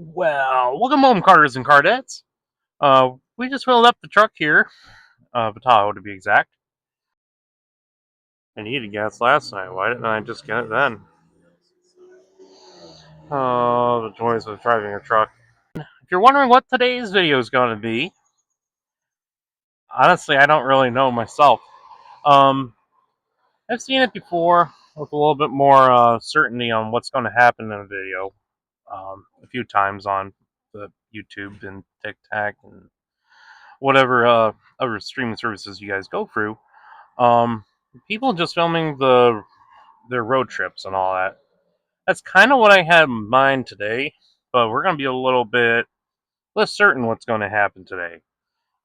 Well, welcome home, Carters and Cardettes. We just filled up the truck here, the Tahoe to be exact. I needed gas last night. Why didn't I just get it then? Oh, the joys of driving a truck. If you're wondering what today's video is going to be, honestly, I don't really know myself. I've seen it before with a little bit more certainty on what's going to happen in a video a few times on the YouTube and TikTok and whatever other streaming services you guys go through. People just filming their road trips and all that. That's kind of what I had in mind today, but we're going to be a little bit less certain what's going to happen today.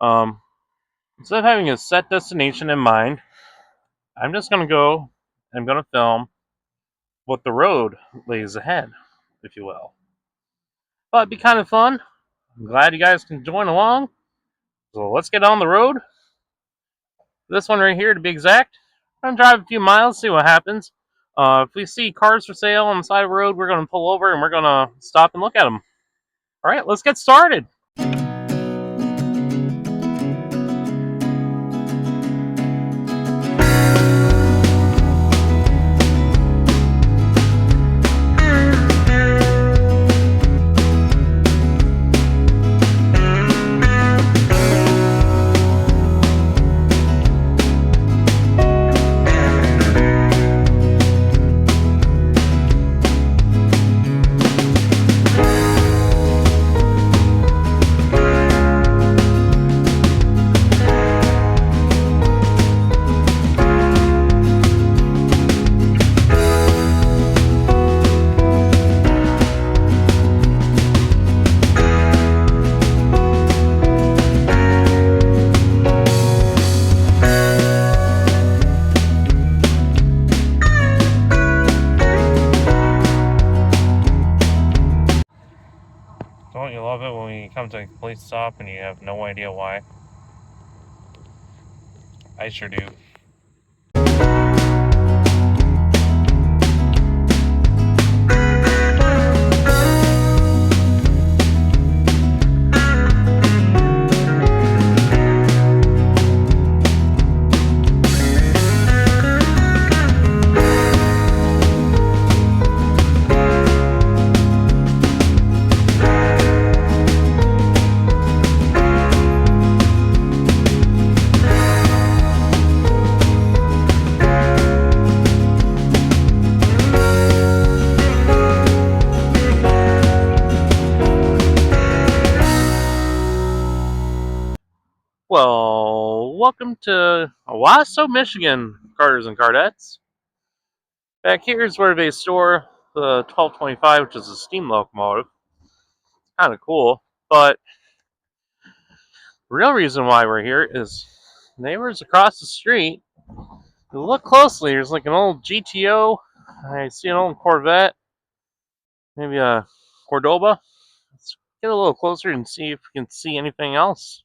Um, Instead of having a set destination in mind, I'm just going to go. I'm going to film what the road lays ahead, if you will. But it'd be kind of fun. I'm glad you guys can join along. So let's get on the road. This one right here, to be exact. I'm going to drive a few miles, see what happens. If we see cars for sale on the side of the road, we're going to pull over and we're going to stop and look at them. All right, let's get started. Don't you love it when you come to a police stop and you have no idea why? I sure do. Well, welcome to Owasso, Michigan, Carters and Cardettes. Back here is where they store the 1225, which is a steam locomotive. Kind of cool, but the real reason why we're here is neighbors across the street. If you look closely, there's like an old GTO. I see an old Corvette, maybe a Cordoba. Let's get a little closer and see if we can see anything else.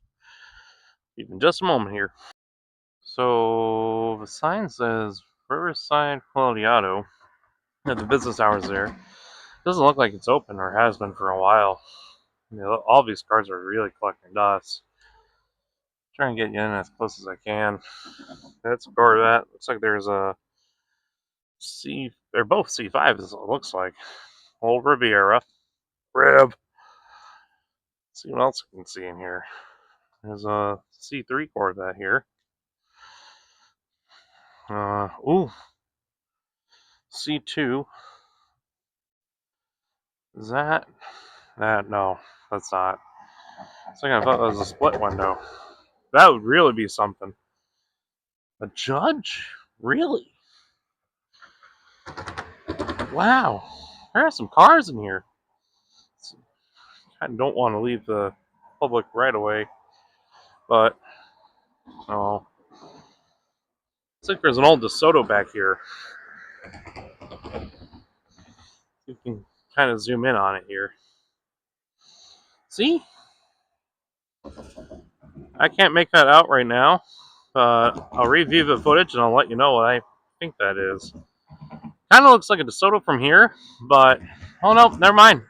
Even just a moment here. So the sign says Riverside Quality Auto at the business hours there. Doesn't look like it's open or has been for a while. You know, all these cars are really collecting dust. Try and get you in as close as I can. That's a Corvette. Looks like there's a C. They're both C5s. It looks like old Riviera. Rib. Let's see what else I can see in here. There's a C3 Corvette here. Ooh. C2. Is that? No, that's not. It's like I thought that was a split window. That would really be something. A judge? Really? Wow. There are some cars in here. I don't want to leave the public right away, but oh, looks like there's an old DeSoto back here. You can kind of zoom in on it here. See? I can't make that out right now, but I'll review the footage and I'll let you know what I think that is. Kind of looks like a DeSoto from here, but oh no, never mind.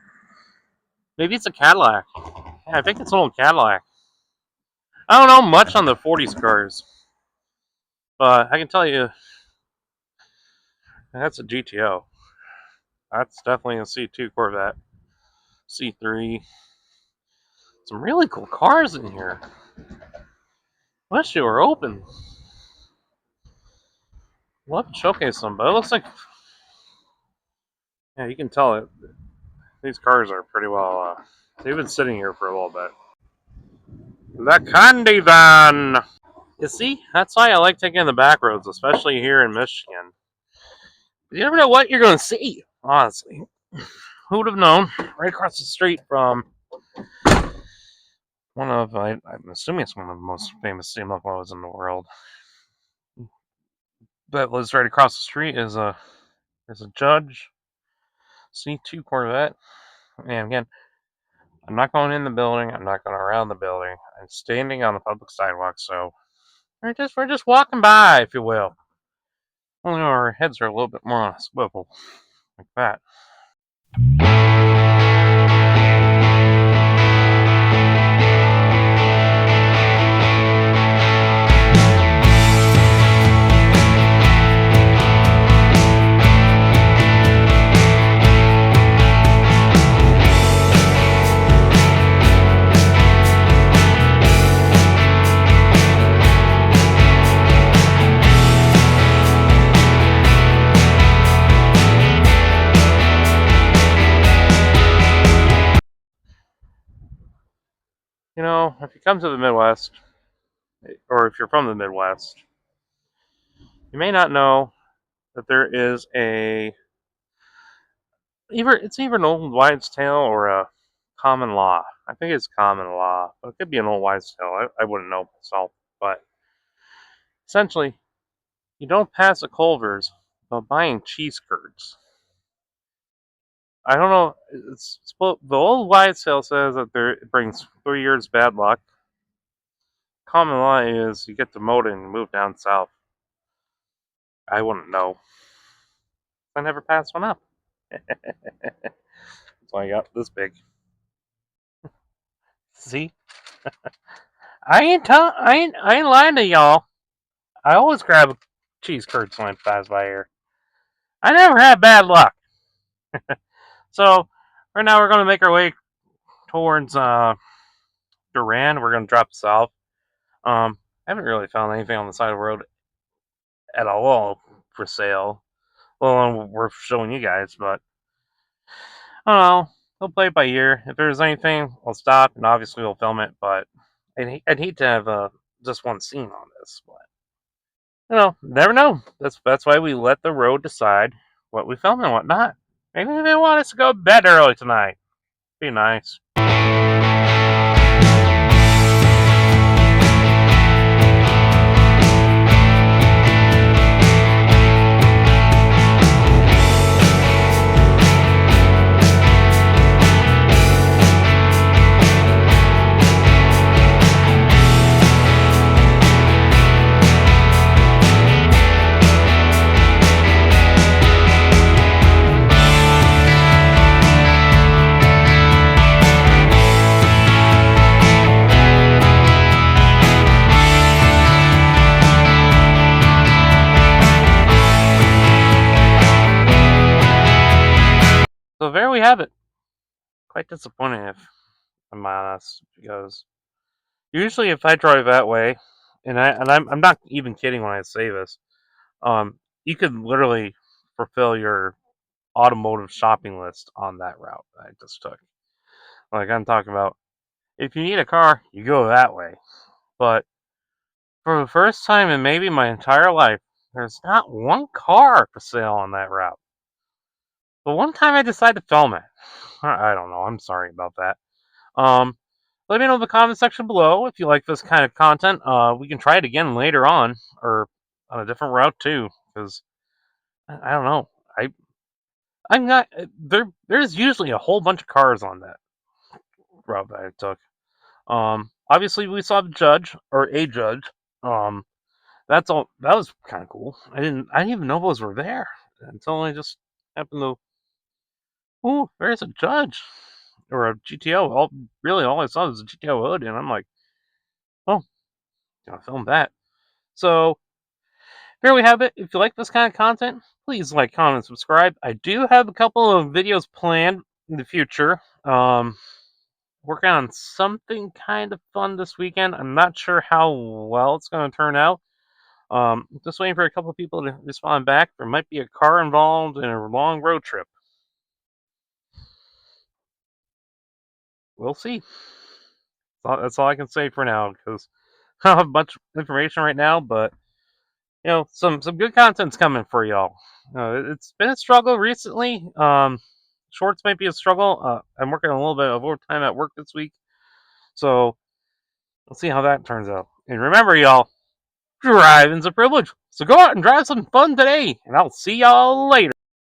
Maybe it's a Cadillac. Yeah, I think it's an old Cadillac. I don't know much on the 40s cars, but I can tell you that's a GTO. That's definitely a C2 Corvette. C3. Some really cool cars in here. Wish you were open. We'll have to showcase some, but it looks like, yeah, you can tell it. These cars are pretty well. They've been sitting here for a little bit. The Candy Van. You see, that's why I like taking the back roads, especially here in Michigan. You never know what you're going to see. Honestly, who would have known? Right across the street from I'm assuming it's one of the most famous steam locomotives in the world. That lives right across the street is a Judge C2 Corvette. And again, I'm not going in the building. I'm not going around the building. I'm standing on the public sidewalk, so we're just walking by, if you will. Only our heads are a little bit more on a swivel, like that. You know, if you come to the Midwest, or if you're from the Midwest, you may not know that there is either an old wives' tale or a common law. I think it's common law, but it could be an old wives' tale. I wouldn't know myself, but essentially, you don't pass a Culver's without buying cheese curds. I don't know. The old wives' tale says that it brings 3 years bad luck. Common law is you get demoted and move down south. I wouldn't know. I never passed one up. That's why I got this big. See, I ain't lying to y'all. I always grab cheese curds when I pass by here. I never had bad luck. So right now we're gonna make our way towards Durand. We're gonna drop south. I haven't really found anything on the side of the road at all for sale. Well, we're showing you guys, but I don't know. We'll play it by ear. If there's anything, I'll stop and obviously we'll film it. But I'd hate to have just one scene on this. But never know. That's why we let the road decide what we film and what not. Maybe they want us to go to bed early tonight. Be nice. So there we have it. Quite disappointing if I'm honest, because usually if I drive that way, I'm not even kidding when I say this, you could literally fulfill your automotive shopping list on that route that I just took. Like I'm talking about, if you need a car, you go that way. But for the first time in maybe my entire life, there's not one car for sale on that route. But one time I decided to film it. I don't know. I'm sorry about that. Let me know in the comment section below if you like this kind of content. We can try it again later on, or on a different route too. Because I don't know. I'm not there. There's usually a whole bunch of cars on that route that I took. Obviously we saw the judge or a judge. That's all. That was kind of cool. I didn't even know those were there until I just happened to. Oh, there's a judge. or a GTO. All I saw was a GTO hood, and I'm like, oh, gotta film that. So there we have it. If you like this kind of content, please like, comment, subscribe. I do have a couple of videos planned in the future. Working on something kind of fun this weekend. I'm not sure how well it's going to turn out. Just waiting for a couple of people to respond back. There might be a car involved in a long road trip. We'll see. That's all I can say for now, because I don't have much information right now, but some good content's coming for y'all. It's been a struggle recently. Shorts might be a struggle. I'm working a little bit of overtime at work this week, so we'll see how that turns out. And remember, y'all, driving's a privilege. So go out and drive some fun today, and I'll see y'all later.